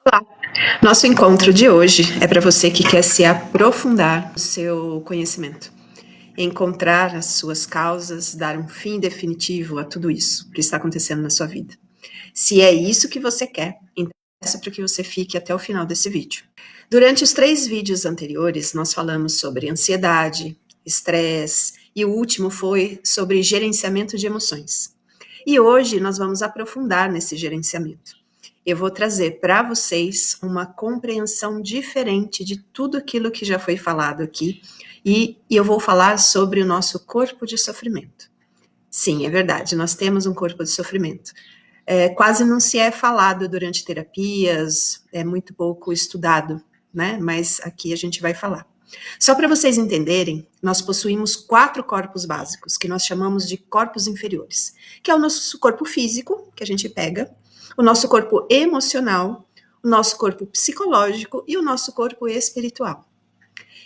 Olá! Nosso encontro de hoje é para você que quer se aprofundar no seu conhecimento, encontrar as suas causas, dar um fim definitivo a tudo isso que está acontecendo na sua vida. Se é isso que você quer, então peço para que você fique até o final desse vídeo. Durante os 3 vídeos anteriores, nós falamos sobre ansiedade, estresse e o último foi sobre gerenciamento de emoções. E hoje nós vamos aprofundar nesse gerenciamento. Eu vou trazer para vocês uma compreensão diferente de tudo aquilo que já foi falado aqui e eu vou falar sobre o nosso corpo de sofrimento. Sim, é verdade, nós temos um corpo de sofrimento. Quase não se é falado durante terapias, é muito pouco estudado, né? Mas aqui a gente vai falar. Só para vocês entenderem, nós possuímos 4 corpos básicos, que nós chamamos de corpos inferiores, que é o nosso corpo físico, que a gente pega, o nosso corpo emocional, o nosso corpo psicológico e o nosso corpo espiritual.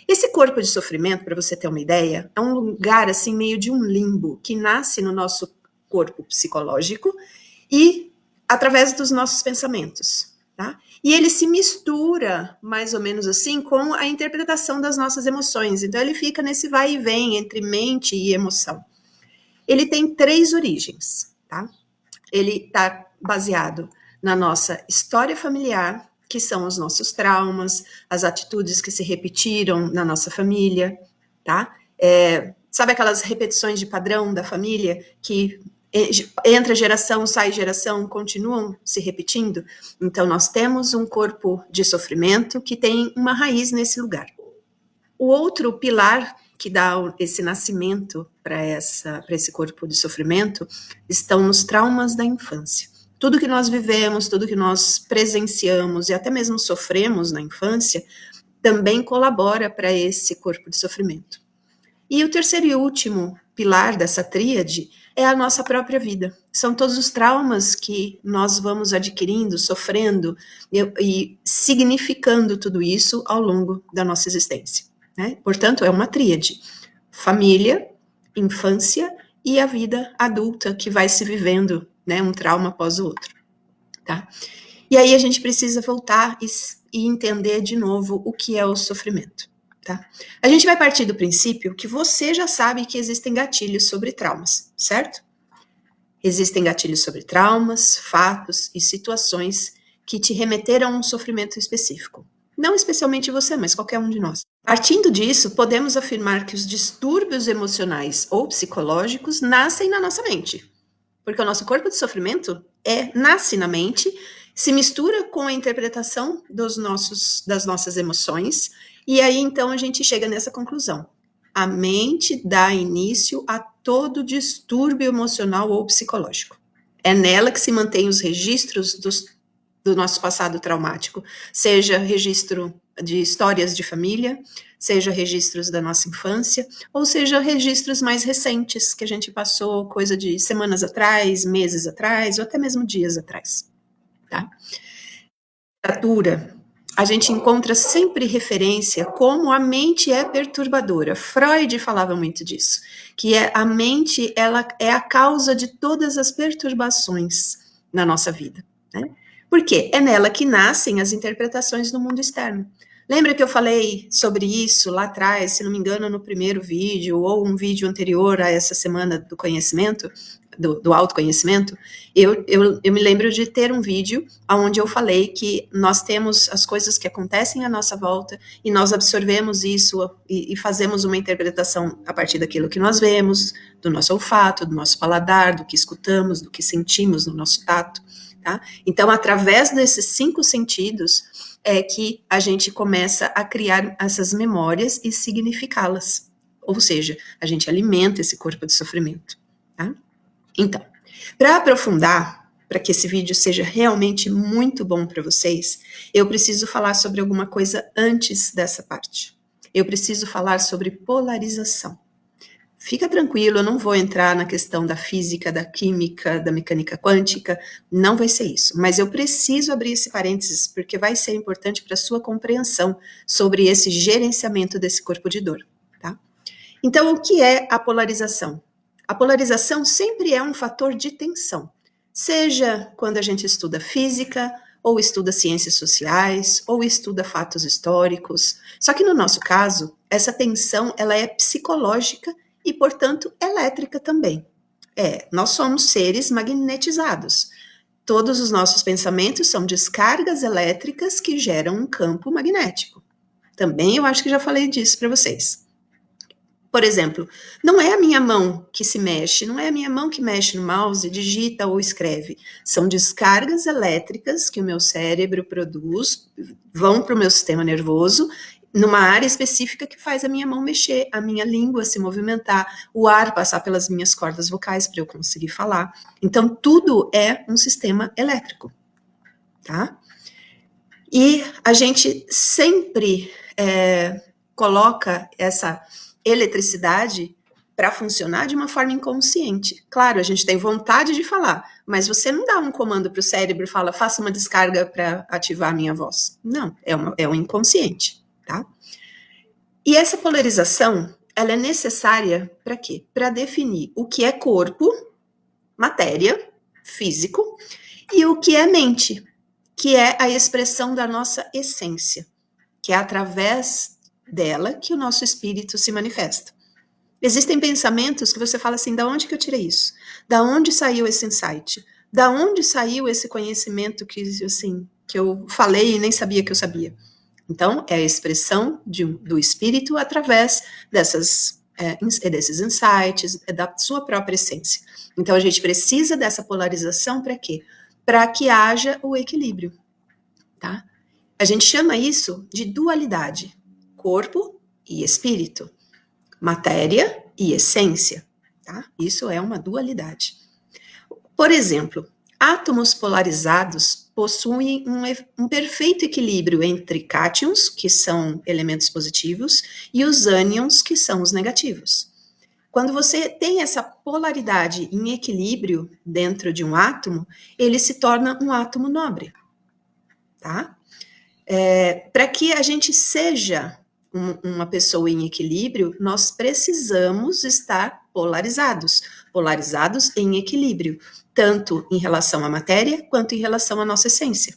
Esse corpo de sofrimento, para você ter uma ideia, é um lugar assim meio de um limbo que nasce no nosso corpo psicológico e através dos nossos pensamentos, tá? E ele se mistura, mais ou menos assim, com a interpretação das nossas emoções. Então ele fica nesse vai e vem entre mente e emoção. Ele tem 3 origens, tá? Ele está baseado na nossa história familiar, que são os nossos traumas, as atitudes que se repetiram na nossa família, tá? Sabe aquelas repetições de padrão da família que entra geração, sai geração, continuam se repetindo? Então, nós temos um corpo de sofrimento que tem uma raiz nesse lugar. O outro pilar que dá esse nascimento para esse corpo de sofrimento estão nos traumas da infância. Tudo que nós vivemos, tudo que nós presenciamos e até mesmo sofremos na infância também colabora para esse corpo de sofrimento. E o terceiro e último pilar dessa tríade é a nossa própria vida. São todos os traumas que nós vamos adquirindo, sofrendo e significando tudo isso ao longo da nossa existência, né? Portanto, é uma tríade: família, infância e a vida adulta que vai se vivendo, né, um trauma após o outro, tá? E aí a gente precisa voltar e entender de novo o que é o sofrimento. Tá? A gente vai partir do princípio que você já sabe que existem gatilhos sobre traumas, certo? Existem gatilhos sobre traumas, fatos e situações que te remeteram a um sofrimento específico. Não especialmente você, mas qualquer um de nós. Partindo disso, podemos afirmar que os distúrbios emocionais ou psicológicos nascem na nossa mente. Porque o nosso corpo de sofrimento nasce na mente, se mistura com a interpretação das nossas emoções, e aí então a gente chega nessa conclusão. A mente dá início a todo distúrbio emocional ou psicológico. É nela que se mantém os registros do nosso passado traumático, seja registro de histórias de família, seja registros da nossa infância, ou seja registros mais recentes que a gente passou coisa de semanas atrás, meses atrás, ou até mesmo dias atrás, tá? Literatura, a gente encontra sempre referência como a mente é perturbadora. Freud falava muito disso, que a mente ela é a causa de todas as perturbações na nossa vida, né? Por quê? É nela que nascem as interpretações do mundo externo. Lembra que eu falei sobre isso lá atrás, se não me engano, no primeiro vídeo, ou um vídeo anterior a essa semana do conhecimento, do autoconhecimento? Eu me lembro de ter um vídeo onde eu falei que nós temos as coisas que acontecem à nossa volta e nós absorvemos isso e fazemos uma interpretação a partir daquilo que nós vemos, do nosso olfato, do nosso paladar, do que escutamos, do que sentimos no nosso tato, tá? Então, através desses 5 sentidos é que a gente começa a criar essas memórias e significá-las. Ou seja, a gente alimenta esse corpo de sofrimento, tá? Então, para aprofundar, para que esse vídeo seja realmente muito bom para vocês, eu preciso falar sobre alguma coisa antes dessa parte. Eu preciso falar sobre polarização. Fica tranquilo, eu não vou entrar na questão da física, da química, da mecânica quântica, não vai ser isso. Mas eu preciso abrir esse parênteses, porque vai ser importante para a sua compreensão sobre esse gerenciamento desse corpo de dor, tá? Então, o que é a polarização? A polarização sempre é um fator de tensão, seja quando a gente estuda física, ou estuda ciências sociais, ou estuda fatos históricos. Só que no nosso caso, essa tensão ela é psicológica e, portanto, elétrica também. Nós somos seres magnetizados. Todos os nossos pensamentos são descargas elétricas que geram um campo magnético. Também eu acho que já falei disso para vocês. Por exemplo, não é a minha mão que se mexe, não é a minha mão que mexe no mouse, digita ou escreve. São descargas elétricas que o meu cérebro produz, vão para o meu sistema nervoso, numa área específica que faz a minha mão mexer, a minha língua se movimentar, o ar passar pelas minhas cordas vocais para eu conseguir falar. Então, tudo é um sistema elétrico, tá? E a gente sempre coloca essa eletricidade para funcionar de uma forma inconsciente. Claro, a gente tem vontade de falar, mas você não dá um comando para o cérebro e fala, faça uma descarga para ativar a minha voz. Não, é um inconsciente, tá? E essa polarização, ela é necessária para quê? Para definir o que é corpo, matéria, físico, e o que é mente, que é a expressão da nossa essência, que é através dela que o nosso espírito se manifesta. Existem pensamentos que você fala assim, da onde que eu tirei isso? Da onde saiu esse insight? Da onde saiu esse conhecimento que, assim, que eu falei e nem sabia que eu sabia? Então, é a expressão do espírito através desses insights, da sua própria essência. Então, a gente precisa dessa polarização para quê? Para que haja o equilíbrio, tá? A gente chama isso de dualidade, corpo e espírito, matéria e essência, tá? Isso é uma dualidade. Por exemplo, átomos polarizados possuem um perfeito equilíbrio entre cátions, que são elementos positivos, e os ânions, que são os negativos. Quando você tem essa polaridade em equilíbrio dentro de um átomo, ele se torna um átomo nobre, tá? Para que a gente seja uma pessoa em equilíbrio, nós precisamos estar polarizados em equilíbrio, tanto em relação à matéria quanto em relação à nossa essência,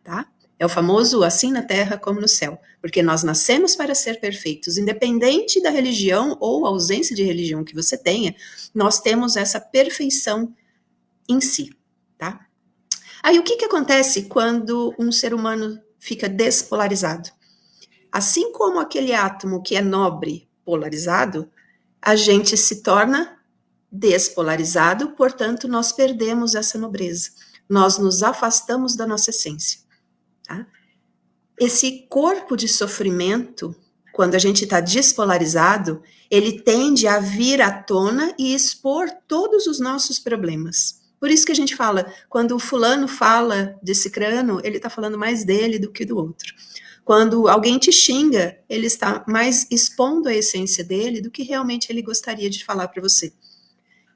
tá? É o famoso assim na terra como no céu, porque nós nascemos para ser perfeitos, independente da religião ou ausência de religião que você tenha, nós temos essa perfeição em si, tá? Aí o que acontece quando um ser humano fica despolarizado? Assim como aquele átomo que é nobre polarizado, a gente se torna despolarizado, portanto, nós perdemos essa nobreza. Nós nos afastamos da nossa essência. Tá? Esse corpo de sofrimento, quando a gente está despolarizado, ele tende a vir à tona e expor todos os nossos problemas. Por isso que a gente fala, quando o fulano fala de cicrano, ele está falando mais dele do que do outro. Quando alguém te xinga, ele está mais expondo a essência dele do que realmente ele gostaria de falar para você.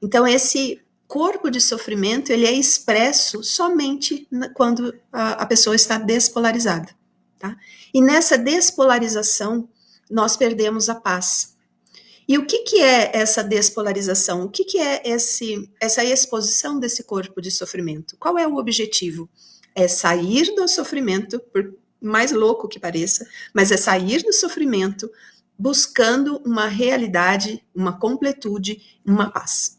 Então, esse corpo de sofrimento, ele é expresso somente quando a pessoa está despolarizada. Tá? E nessa despolarização, nós perdemos a paz. E o que é essa despolarização? O que é essa exposição desse corpo de sofrimento? Qual é o objetivo? É sair do sofrimento, por mais louco que pareça, mas é sair do sofrimento buscando uma realidade, uma completude, uma paz.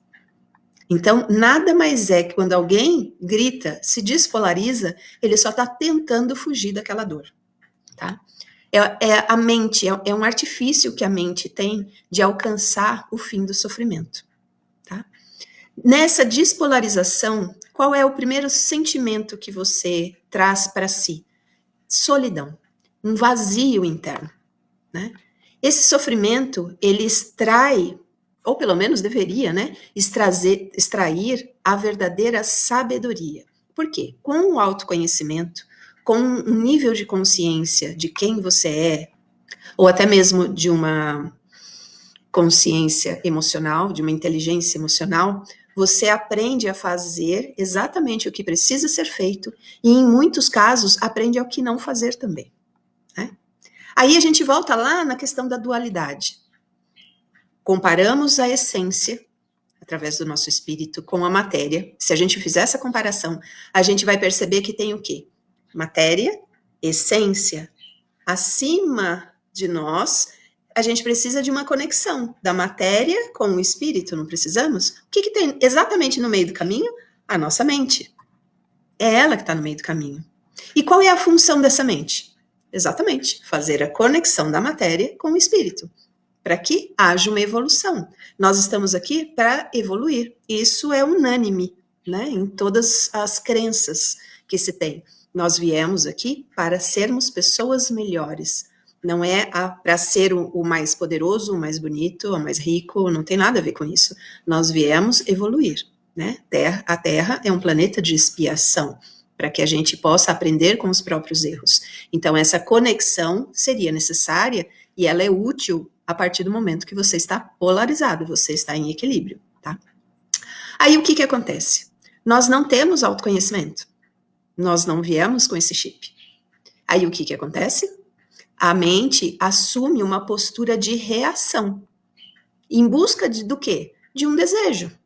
Então, nada mais é que quando alguém grita, se despolariza, ele só está tentando fugir daquela dor, tá? A mente, é um artifício que a mente tem de alcançar o fim do sofrimento, tá? Nessa despolarização, qual é o primeiro sentimento que você traz para si? Solidão, um vazio interno, né? Esse sofrimento, ele extrai, ou pelo menos deveria, né, extrair a verdadeira sabedoria. Por quê? Com o autoconhecimento, com um nível de consciência de quem você é, ou até mesmo de uma consciência emocional, de uma inteligência emocional, você aprende a fazer exatamente o que precisa ser feito e, em muitos casos, aprende ao que não fazer também. Né? Aí a gente volta lá na questão da dualidade. Comparamos a essência, através do nosso espírito, com a matéria. Se a gente fizer essa comparação, a gente vai perceber que tem o quê? matéria, essência. Acima de nós, a gente precisa de uma conexão da matéria com o espírito, não precisamos? O que tem exatamente no meio do caminho? A nossa mente. É ela que está no meio do caminho. E qual é a função dessa mente? Exatamente, fazer a conexão da matéria com o espírito, para que haja uma evolução. Nós estamos aqui para evoluir. Isso é unânime, né, em todas as crenças que se tem. Nós viemos aqui para sermos pessoas melhores. Não é para ser o mais poderoso, o mais bonito, o mais rico, não tem nada a ver com isso. Nós viemos evoluir, né? A Terra é um planeta de expiação, para que a gente possa aprender com os próprios erros. Então, essa conexão seria necessária e ela é útil a partir do momento que você está polarizado, você está em equilíbrio, tá? Aí, o que acontece? Nós não temos autoconhecimento. Nós não viemos com esse chip. Aí, o que acontece? A mente assume uma postura de reação. Em busca do quê? De um desejo.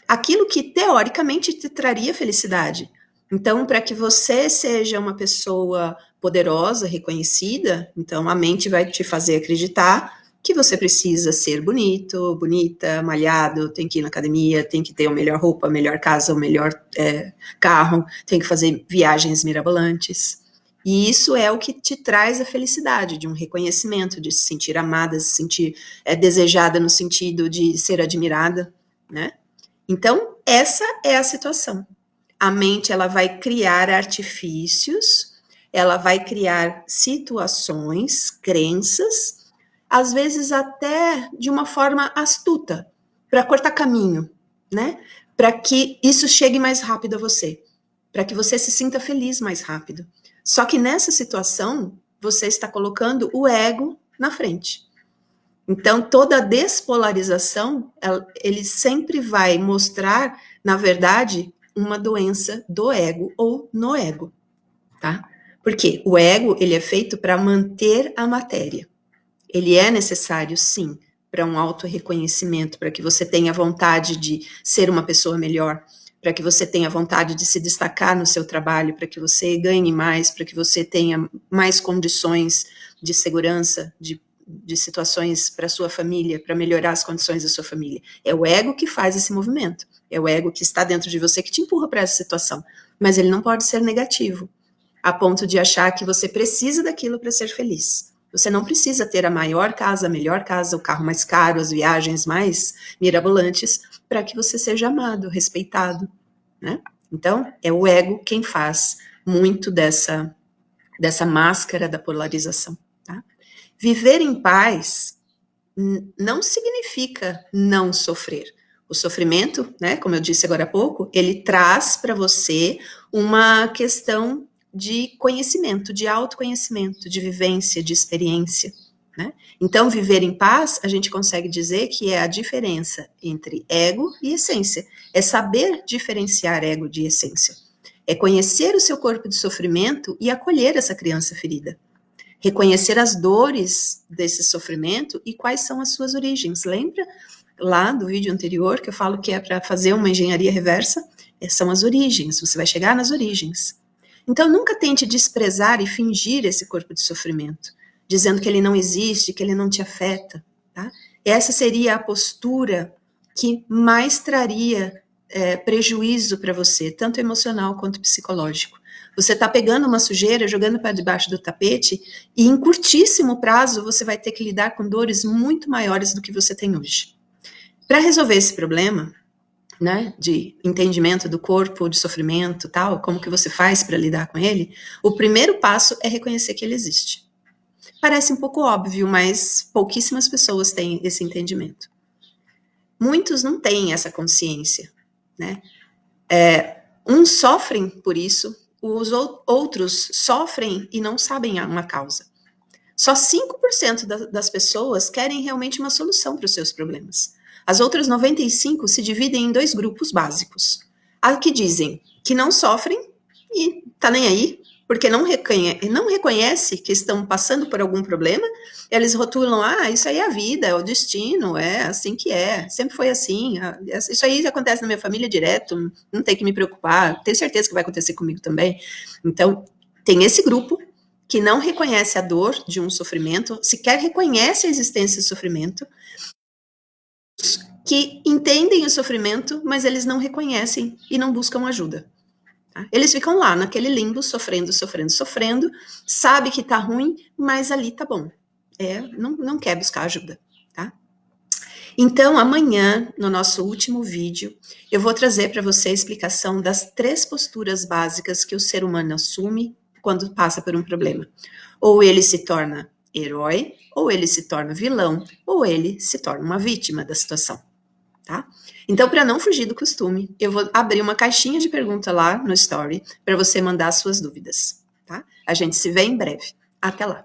Aquilo que, teoricamente, te traria felicidade. Então, para que você seja uma pessoa poderosa, reconhecida, então a mente vai te fazer acreditar que você precisa ser bonito, bonita, malhado, tem que ir na academia, tem que ter a melhor roupa, a melhor casa, o melhor carro, tem que fazer viagens mirabolantes. E isso é o que te traz a felicidade, de um reconhecimento, de se sentir amada, se sentir desejada no sentido de ser admirada, né? Então, essa é a situação. A mente, ela vai criar artifícios, ela vai criar situações, crenças, às vezes até de uma forma astuta, para cortar caminho, né? Para que isso chegue mais rápido a você, para que você se sinta feliz mais rápido. Só que nessa situação, você está colocando o ego na frente. Então, toda a despolarização, ele sempre vai mostrar, na verdade, uma doença do ego ou no ego, tá? Porque o ego, ele é feito para manter a matéria. Ele é necessário, sim, para um autorreconhecimento, para que você tenha vontade de ser uma pessoa melhor, para que você tenha vontade de se destacar no seu trabalho, para que você ganhe mais, para que você tenha mais condições de segurança, de situações para sua família, para melhorar as condições da sua família. É o ego que faz esse movimento. É o ego que está dentro de você que te empurra para essa situação. Mas ele não pode ser negativo, a ponto de achar que você precisa daquilo para ser feliz. Você não precisa ter a maior casa, a melhor casa, o carro mais caro, as viagens mais mirabolantes, para que você seja amado, respeitado, né? Então, é o ego quem faz muito dessa máscara da polarização, tá? Viver em paz não significa não sofrer. O sofrimento, né, como eu disse agora há pouco, ele traz para você uma questão de conhecimento, de autoconhecimento, de vivência, de experiência, né? Então, viver em paz, a gente consegue dizer que é a diferença entre ego e essência. É saber diferenciar ego de essência. É conhecer o seu corpo de sofrimento e acolher essa criança ferida. Reconhecer as dores desse sofrimento e quais são as suas origens. Lembra lá do vídeo anterior que eu falo que é para fazer uma engenharia reversa? São as origens, você vai chegar nas origens. Então, nunca tente desprezar e fingir esse corpo de sofrimento, dizendo que ele não existe, que ele não te afeta, tá? Essa seria a postura que mais traria prejuízo para você, tanto emocional quanto psicológico. Você está pegando uma sujeira, jogando para debaixo do tapete, e em curtíssimo prazo você vai ter que lidar com dores muito maiores do que você tem hoje. Para resolver esse problema, né, de entendimento do corpo, de sofrimento, tal, como que você faz para lidar com ele, o primeiro passo é reconhecer que ele existe. Parece um pouco óbvio, mas pouquíssimas pessoas têm esse entendimento. Muitos não têm essa consciência, né? Uns sofrem por isso, os outros sofrem e não sabem uma causa. Só 5% das pessoas querem realmente uma solução para os seus problemas. As outras 95% se dividem em 2 grupos básicos. Há que dizem que não sofrem e tá nem aí, porque não reconhece que estão passando por algum problema, eles rotulam, isso aí é a vida, é o destino, é assim que é, sempre foi assim, isso aí acontece na minha família direto, não tem que me preocupar, tenho certeza que vai acontecer comigo também. Então, Tem esse grupo que não reconhece a dor de um sofrimento, sequer reconhece a existência do sofrimento, que entendem o sofrimento, mas eles não reconhecem e não buscam ajuda. Tá? Eles ficam lá, naquele limbo, sofrendo, sofrendo, sofrendo, sabe que tá ruim, mas ali tá bom. Não quer buscar ajuda, tá? Então, amanhã, no nosso último vídeo, eu vou trazer para você a explicação das 3 posturas básicas que o ser humano assume quando passa por um problema. Ou ele se torna herói, ou ele se torna vilão, ou ele se torna uma vítima da situação, tá? Então, para não fugir do costume, eu vou abrir uma caixinha de pergunta lá no Story para você mandar suas dúvidas, tá? A gente se vê em breve. Até lá!